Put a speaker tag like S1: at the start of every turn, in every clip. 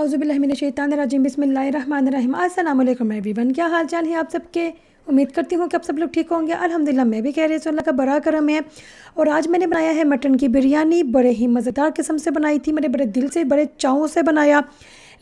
S1: औज़ुबिल्लाहिमिनश्शैतानिर्रजीम बिस्मिल्लाहिर्रहमानिर्रहीम। अस्सलाम वालेकुम एवरीवन, क्या हाल चाल है आप सबके। उम्मीद करती हूँ कि आप सब लोग ठीक होंगे। अल्हम्दुलिल्लाह मैं भी खैरियत से, अल्लाह का बड़ा करम है। और आज मैंने बनाया है मटन की बिरयानी। बड़े ही मज़ेदार किस्म से बनाई थी, मैंने बड़े दिल से बड़े चावों से बनाया।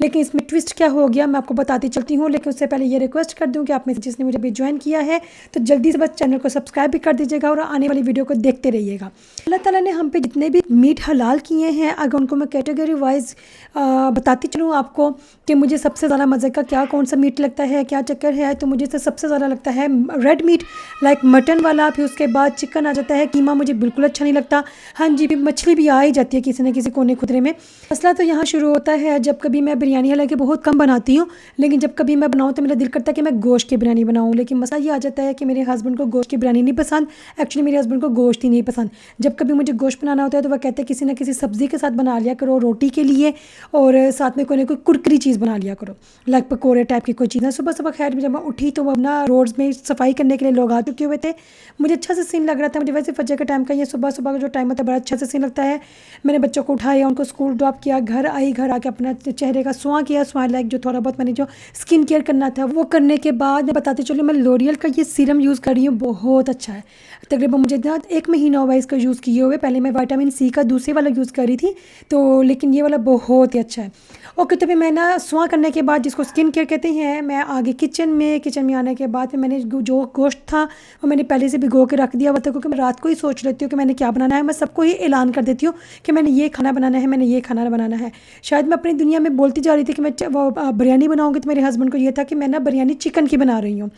S1: लेकिन इसमें ट्विस्ट क्या हो गया मैं आपको बताती चलती हूँ। लेकिन उससे पहले ये रिक्वेस्ट कर दूँ कि आप में से जिसने मुझे भी ज्वाइन किया है तो जल्दी से बस चैनल को सब्सक्राइब भी कर दीजिएगा और आने वाली वीडियो को देखते रहिएगा। अल्लाह ताला ने हम पे जितने भी मीट हलाल किए हैं, अगर उनको मैं कैटेगरी वाइज बताती चलूँ आपको कि मुझे सबसे ज़्यादा मज़े का क्या कौन सा मीट लगता है, क्या चक्कर है, तो मुझे तो सबसे ज़्यादा लगता है रेड मीट लाइक मटन वाला। फिर उसके बाद चिकन आ जाता है, कीमा मुझे बिल्कुल अच्छा नहीं लगता। हाँ जी, भी मछली भी आ ही जाती है किसी न किसी कोने खुदरे में। मसला तो यहाँ शुरू होता है जब कभी मैं बिरयानी, हालांकि बहुत कम बनाती हूँ, लेकिन जब कभी मैं बनाऊँ तो मेरा दिल करता है कि मैं गोश्त की बिरयानी बनाऊँ। लेकिन मसला ये आ जाता है कि मेरे हस्बैंड को गोश्त की बिरयानी नहीं पसंद। एक्चुअली मेरे हस्बैंड को गोश्त ही नहीं पसंद। जब कभी मुझे गोश्त बनाना होता है तो वह कहते हैं किसी न किसी सब्ज़ी के साथ बना लिया करो रोटी के लिए, और साथ में कोई ना कोई कुरकुरी चीज़ बना लिया करो, लाइक पकौड़े टाइप की कोई चीज़। सुबह सुबह खैर जब मैं उठी तो अपना रोड्स में सफाई करने के लिए लोग आ चुके हुए थे। मुझे अच्छा से सीन लग रहा था। मुझे वैसे फजर के टाइम का ये सुबह सुबह का जो टाइम होता है बड़ा अच्छा से सीन लगता है। मैंने बच्चों को उठाया, उनको स्कूल ड्रॉप किया, घर आई, घर आके अपना चेहरे का स्वां किया। स्वां लाइक जो थोड़ा बहुत मैंने जो स्किन केयर करना था वो करने के बाद मैं बताती चलूँ, मैं लॉरियल का ये सीरम यूज़ कर रही हूँ, बहुत अच्छा है। तकरीबन मुझे ना 1 महीना हुआ इसका यूज़ किए हुए। पहले मैं विटामिन सी का दूसरे वाला यूज़ कर रही थी, तो लेकिन ये वाला बहुत ही अच्छा है। ओके, तो फिर मैं ना स्वां करने के बाद, जिसको स्किन केयर कहते हैं, मैं आगे किचन में आने के बाद फिर मैंने जो गोश्त था वो मैंने पहले से भिगो के रख दिया हुआ था, क्योंकि मैं रात को ही सोच लेती हूँ कि मैंने क्या बनाना है। मैं सबको ही ऐलान कर देती हूँ कि मैंने ये खाना बनाना है, मैंने ये खाना बनाना है। शायद मैं अपनी दुनिया में बोलती जा रही थी कि मैं वो बिरयानी बनाऊँगी, तो मेरे हस्बैंड को ये था कि मैं ना बिरयानी चिकन की बना रही हूँ।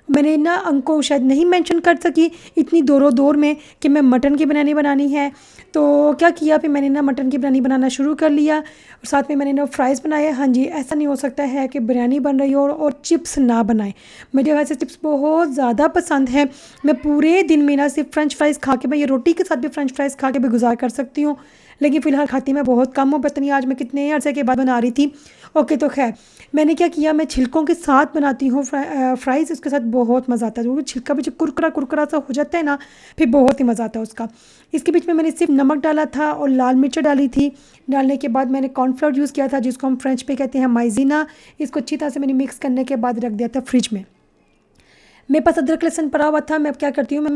S1: मैंने ना उनको शायद नहीं मेंशन कर सकी इतनी दोरों दौर में कि मैं मटन की बिरयानी बनानी है। तो क्या किया, फिर मैंने ना मटन की बिरयानी बनाना शुरू कर लिया, और साथ में मैंने ना फ्राइज़ बनाए। हाँ जी, ऐसा नहीं हो सकता है कि बिरयानी बन रही हो और चिप्स ना बनाए। मुझे वैसे चिप्स बहुत ज़्यादा पसंद है। मैं पूरे दिन में ना सिर्फ फ्रेंच फ्राइज़ खा के, मैं ये रोटी के साथ भी फ्रेंच फ्राइज़ खा के भी गुजार कर सकती हूँ, लेकिन फ़िलहाल खाती मैं बहुत कम हूँ। पता नहीं आज मैं कितने अरसे के बाद बना रही थी। ओके, तो खैर मैंने क्या किया, मैं छिलकों के साथ बनाती हूँ फ्राइज़। उसके साथ बहुत मज़ा आता है, क्योंकि छिलका भी जो कुरकुरा कुरकुरा सा हो जाता है ना, फिर बहुत ही मज़ा आता है उसका। इसके बीच में मैंने सिर्फ नमक डाला था और लाल मिर्च डाली थी। डालने के बाद मैंने कॉर्नफ्लोर यूज़ किया था, जिसको हम फ्रेंच में कहते हैं माइजीना। इसको अच्छी तरह से मैंने मिक्स करने के बाद रख दिया था फ्रिज में। मेरे पास अदरक लहसुन पड़ा हुआ था। मैं अब क्या करती हूँ, मैं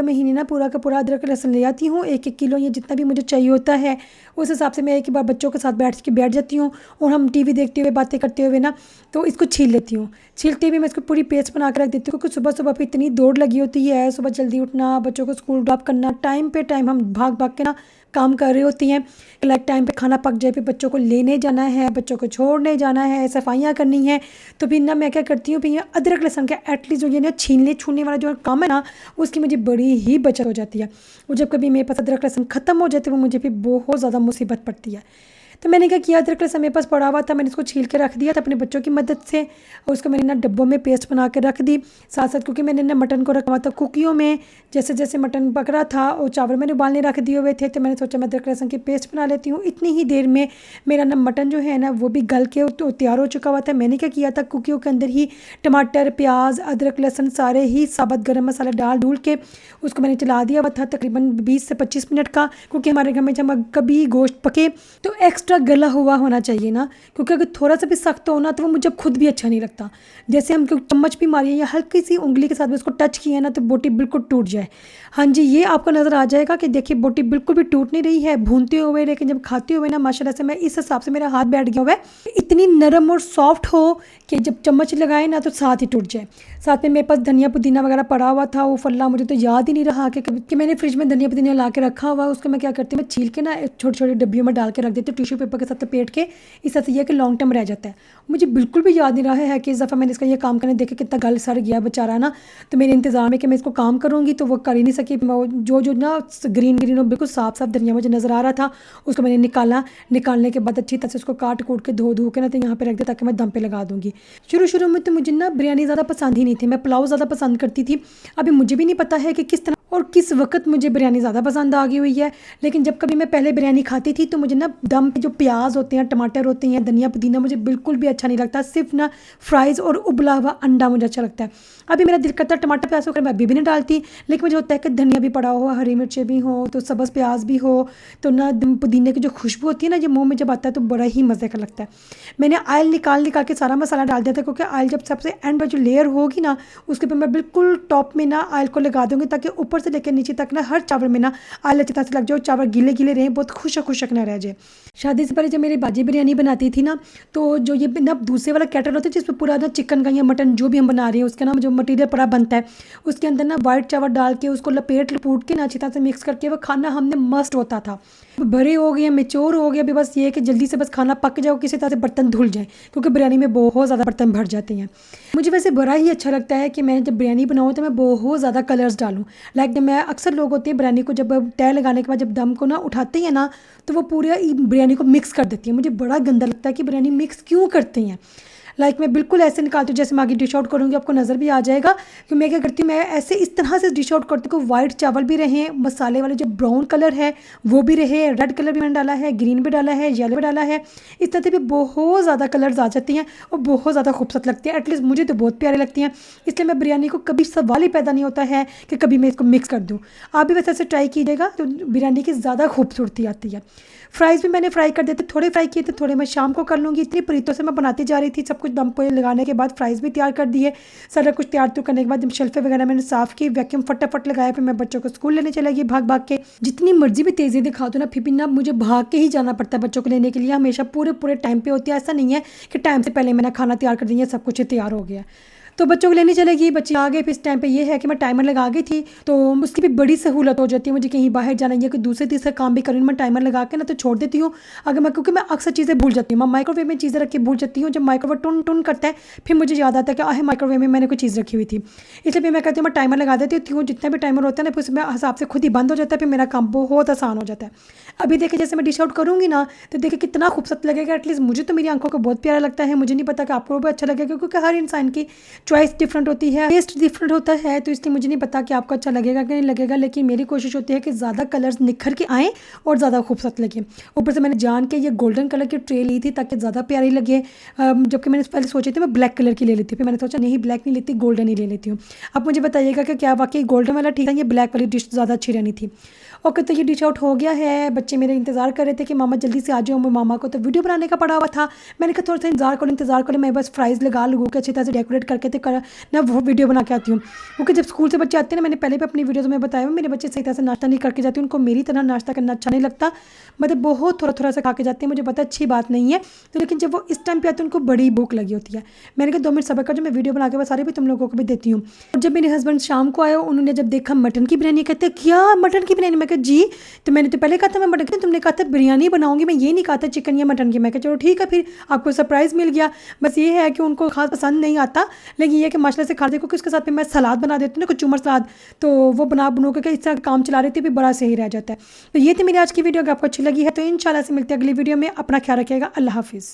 S1: महीने ना पूरा का पूरा अदरक लहसुन ले आती हूँ, 1-1 किलो, ये जितना भी मुझे चाहिए होता है उस हिसाब से मैं एक ही बार बच्चों के साथ बैठ जाती हूँ, और हम टीवी देखते हुए बातें करते हुए ना, तो इसको छील लेती हूँ। छीलते हुए मैं इसको पूरी पेस्ट बना कर रख देती हूँ, क्योंकि सुबह सुबह फिर इतनी दौड़ लगी होती है, सुबह जल्दी उठना, बच्चों को स्कूल ड्रॉप करना, टाइम पे टाइम हम भाग भाग के ना काम कर रही होती हैं। लाइक टाइम पे खाना पक जाए, फिर बच्चों को लेने जाना है, बच्चों को छोड़ने जाना है, सफाइयाँ करनी है। तो फिर ना मैं क्या करती हूँ, फिर ये अदरक लहसुन का एटलीस्ट जो ये ना छीलने छूने वाला जो काम है ना, उसकी मुझे बड़ी ही बचत हो जाती है। और जब कभी मेरे पास अदरक लहसुन ख़त्म हो जाते हैं, वो मुझे फिर बहुत ज़्यादा मुसीबत पड़ती है। तो मैंने क्या किया, अदरक लहसुन मेरे पास पड़ा हुआ था, मैंने इसको छील के रख दिया था अपने बच्चों की मदद से, और उसको मैंने ना डब्बों में पेस्ट बना के रख दी। साथ साथ क्योंकि मैंने ना मटन को रखा हुआ था कुकियों में, जैसे जैसे मटन पक रहा था और चावल मैंने उबालने रख दिए हुए थे, तो मैंने सोचा मैं अदरक लहसुन की पेस्ट बना लेती हूँ। इतनी ही देर में मेरा ना मटन जो है ना वो भी गल के तो तैयार हो चुका हुआ था। मैंने क्या किया था, कुकियों के अंदर ही टमाटर, प्याज, अदरक लहसुन सारे ही साबुत गरम मसाला डाल डूल के उसको मैंने चला दिया हुआ था तकरीबन 20 से 25 मिनट का, क्योंकि हमारे घर में जब कभी गोश्त पके तो एक्स्ट्रा गला हुआ होना चाहिए ना, क्योंकि अगर थोड़ा सा भी सख्त हो ना तो वो मुझे खुद भी अच्छा नहीं लगता। जैसे हम चम्मच भी मारिए या हल्की सी उंगली के साथ भी उसको टच किया ना तो बोटी बिल्कुल टूट जाए। हाँ जी, ये आपको नज़र आ जाएगा कि देखिए बोटी बिल्कुल भी टूट नहीं रही है भूनते हुए, लेकिन जब खाते हुए ना माशाल्लाह से मैं इस हिसाब से मेरा हाथ बैठ गया हुआ है, इतनी नरम और सॉफ्ट हो कि जब चम्मच लगाए ना तो साथ ही टूट जाए। साथ में मेरे पास धनिया पुदीना वगैरह पड़ा हुआ था, वो फल्ला मुझे तो याद ही नहीं रहा कि मैंने फ्रिज में धनिया पुदीना ला के रखा हुआ। उसको मैं क्या करती हूँ, मैं छील के ना छोटी छोटी डब्बियों में डाल के रख देती हूँ, टिश्यू पेपर के साथ लपेट के। इस तरह से यह कि लॉन्ग टर्म रह जाता है। मुझे बिल्कुल भी याद नहीं रहा है कि इस दफ़ा मैंने इसका ये काम करने देखे कितना गल सड़ गया बेचारा ना। तो मेरे इंतज़ार में कि मैं इसको काम करूँगी तो वो कर ही नहीं सकी। जो ना ग्रीन ग्रीन और बिल्कुल साफ साफ धनिया मुझे नज़र आ रहा था, उसको मैंने निकालने के बाद अच्छी तरह से उसको काट कूट के धो के ना तो यहाँ पे रख दिया, ताकि मैं दम पे लगा दूँगी। शुरू में तो मुझे ना बिरयानी ज़्यादा पसंद ही नहीं थी, मैं पुलाव ज़्यादा पसंद करती थी। अभी मुझे भी नहीं पता है कि किस तरह और किस वक्त मुझे बिरयानी ज़्यादा पसंद आ गई हुई है। लेकिन जब कभी मैं पहले बिरयानी खाती थी तो मुझे ना दम पे जो प्याज होते हैं, टमाटर होते हैं, धनिया पुदीना मुझे बिल्कुल भी अच्छा नहीं लगता। सिर्फ ना फ्राइज़ और उबला हुआ अंडा मुझे अच्छा लगता है। अभी मेरा दिल करता है टमाटर प्याज को मैं अभी भी नहीं डालती, लेकिन मुझे होता है कि धनिया भी पड़ा हो, हरी मिर्चें भी हो, तो सब्ज़ प्याज भी हो, तो ना पुदीने की जो खुशबू होती है ना, ये मुँह में जब आता है तो बड़ा ही मज़े का लगता है। मैंने ऑयल निकाल निकाल के सारा मसाला डाल दिया था, क्योंकि ऑयल जब सबसे एंड पर जो लेयर होगी ना, उसके ऊपर मैं बिल्कुल टॉप में ना ऑयल को लगा दूँगी, ताकि ऊपर से लेकर नीचे तक ना हर चावल में ना ऑयल अच्छी तरह से लग जाए, चावल गीले गीले रहें, बहुत खुशक खुशक ना रह जाए। शादी से पहले जब मेरी बाजी बिरयानी बनाती थी ना, तो जो ये ना दूसरे वाला कैटल होता है जिसमें पूरा ना चिकन का या मटन जो भी हम बना रहे हैं उसका ना जो मटीरियल पड़ा बनता है, उसके अंदर ना वाइट चावल डाल के उसको लपेट लपूट के ना अच्छी तरह से मिक्स करके वो खाना हमने मस्त होता था। बड़े हो गए, मेच्योर हो गए, अभी बस ये है कि जल्दी से बस खाना पक जाए, किसी तरह से बर्तन धुल जाए, क्योंकि बिरयानी में बहुत ज़्यादा बर्तन भर जाते हैं। मुझे वैसे बड़ा ही अच्छा लगता है कि मैं जब बिरयानी बनाऊँ तो मैं बहुत ज़्यादा कलर्स डालूँ। लाइक मैं अक्सर लोग होते हैं बिरयानी को जब तय लगाने के बाद जब दम को ना उठाते हैं ना, तो वो पूरे बिरयानी को मिक्स कर देती है। मुझे बड़ा गंदा लगता है कि बिरयानी मिक्स क्यों करते हैं। लाइक मैं बिल्कुल ऐसे निकालती हूँ जैसे मैं आगे डिश आउट करूँगी आपको नज़र भी आ जाएगा कि मैं क्या करती हूँ, मैं ऐसे इस तरह से डिश आउट करती हूँ कि वाइट चावल भी रहे, मसाले वाले जो ब्राउन कलर है वो भी रहे, रेड कलर भी मैंने डाला है, ग्रीन भी डाला है, येलो भी डाला है। इस तरह से भी बहुत ज़्यादा कलर्स आ जाती हैं और बहुत ज़्यादा खूबसूरत लगती है। एटलीस्ट मुझे तो बहुत प्यारी लगती हैं, इसलिए मैं बिरयानी को कभी सवाल ही पैदा नहीं होता है कि कभी मैं इसको मिक्स कर दूँ। आप भी वैसे ऐसे ट्राई कीजिएगा तो बिरयानी की ज़्यादा खूबसूरती आती है। फ्राइज़ भी मैंने फ्राई कर दिए थे, थोड़े फ्राई किए थे, थोड़े मैं शाम को कर लूँगी। इतनी परीतों से मैं बनाती जा रही थी, सब कुछ दम पे लगाने के बाद फ्राइज़ भी तैयार कर दिए। सारा कुछ तैयार तो करने के बाद जब शेल्फे वगैरह मैंने साफ़ की, वैक्यूम फटाफट लगाया, फिर मैं बच्चों को स्कूल लेने चला गई भाग भाग के। जितनी मर्जी भी तेज़ी दिखा दो ना, फिर भी ना मुझे भाग के ही जाना पड़ता है बच्चों को लेने के लिए। हमेशा पूरे पूरे टाइम पे होती है, ऐसा नहीं है कि टाइम से पहले मैंने खाना तैयार कर दिया, सब कुछ तैयार हो गया। तो बच्चों को लेने चलेगी, बच्चे आ गए। फिर इस टाइम पे ये है कि मैं टाइमर लगा गई थी, तो उसकी भी बड़ी सहूलत हो जाती है। मुझे कहीं बाहर जाना है, कोई दूसरे तीसरे काम भी करना, मैं टाइमर लगा के ना तो छोड़ देती हूँ। अगर मैं क्योंकि मैं अक्सर चीज़ें भूल जाती हूँ, मैं माइक्रोवेव में चीज़ें रख के भूल जाती हूँ। जब माइक्रोवेव टुन टुन करता है फिर मुझे याद आता है कि माइक्रोवेव में मैंने कोई चीज़ रखी हुई थी, इसलिए फिर मैं कहती हूँ मैं टाइमर लगा देती हूँ। जितना भी टाइमर होता है ना फिर उसमें हिसाब से खुद ही बंद हो जाता है, फिर मेरा काम बहुत आसान हो जाता है। अभी देखिए जैसे मैं डिश आउट करूँगी ना तो देखिए कितना खूबसूरत लगेगा। एटलीस्ट मुझे तो मेरी आंखों को बहुत प्यारा लगता है, मुझे नहीं पता कि आपको भी अच्छा लगेगा, क्योंकि हर इंसान की चॉइस डिफरेंट होती है, टेस्ट डिफरेंट होता है, तो इसलिए मुझे नहीं पता कि आपको अच्छा लगेगा कि नहीं लगेगा। लेकिन मेरी कोशिश होती है कि ज़्यादा कलर्स निखर के आएँ और ज़्यादा खूबसूरत लगे। ऊपर से मैंने जान के ये गोल्डन कलर की ट्रे ली थी ताकि ज़्यादा प्यारी लगे, जबकि मैंने पहले सोची थी मैं ब्लैक कलर की ले लेती, फिर मैंने सोचा नहीं ब्लैक नहीं लेती, गोल्डन ही ले लेती हूँ। अब मुझे बताइएगा कि क्या वाकई गोल्डन वाला ठीक है, ये ब्लैक वाली डिश ज़्यादा अच्छी रहनी थी। ओके, तो ये डिश आउट हो गया है। बच्चे मेरे इंतज़ार कर रहे थे कि मामा जल्दी से आ जाओ। मैं मामा को तो वीडियो बनाने का पड़ा हुआ था, मैंने कहा थोड़ा सा इंतज़ार करो, मैं बस फ्राइज़ लगा लूँ के अच्छी तरह से डेकोरेट करके तो ना वो वीडियो बना के आती हूँ। क्योंकि जब स्कूल से बच्चे आते हैं ना, मैंने पहले भी अपनी वीडियोज़ में बताया हुआ, मेरे बच्चे सही तरह से नाश्ता नहीं करके जाते, उनको मेरी तरह नाश्ता करना अच्छा नहीं लगता, मतलब बहुत थोड़ा थोड़ा सा खा के जाते हैं। मुझे पता है अच्छी बात नहीं है, तो लेकिन जब वो इस टाइम पे आते हैं उनको बड़ी भूख लगी होती है। मैंने कहा 2 मिनट सब्र कर, जो मैं वीडियो बना के बस सारे भी तुम लोगों को भी देती हूँ। और जब मेरे हस्बैंड शाम को आए, उन्होंने जब देखा मटन की बिरयानी, कहते क्या मटन की बिरयानी? मैं कहा जी, तो मैंने तो पहले कहा था मैं मटन की, तुमने कहा था बिरयानी बनाऊंगी, मैं ये नहीं कहा था चिकन या मटन की। मैं कहा चलो ठीक है, फिर आपको सरप्राइज़ मिल गया। बस ये है कि उनको खास पसंद नहीं आता, लेकिन ये कि माशाल्लाह से खा दे, क्योंकि उसके साथ फिर मैं सलाद बना देती हूँ ना, कचूमर सलाद, तो वो बना के इस तरह काम चला रही थी, भी बड़ा सही रह जाता है। तो ये थी मेरी आज की वीडियो। अगर आपको अच्छी लगी है तो इंशाल्लाह से मिलते हैं अगली वीडियो में। अपना ख्याल रखिएगा। अल्लाह हाफिज़।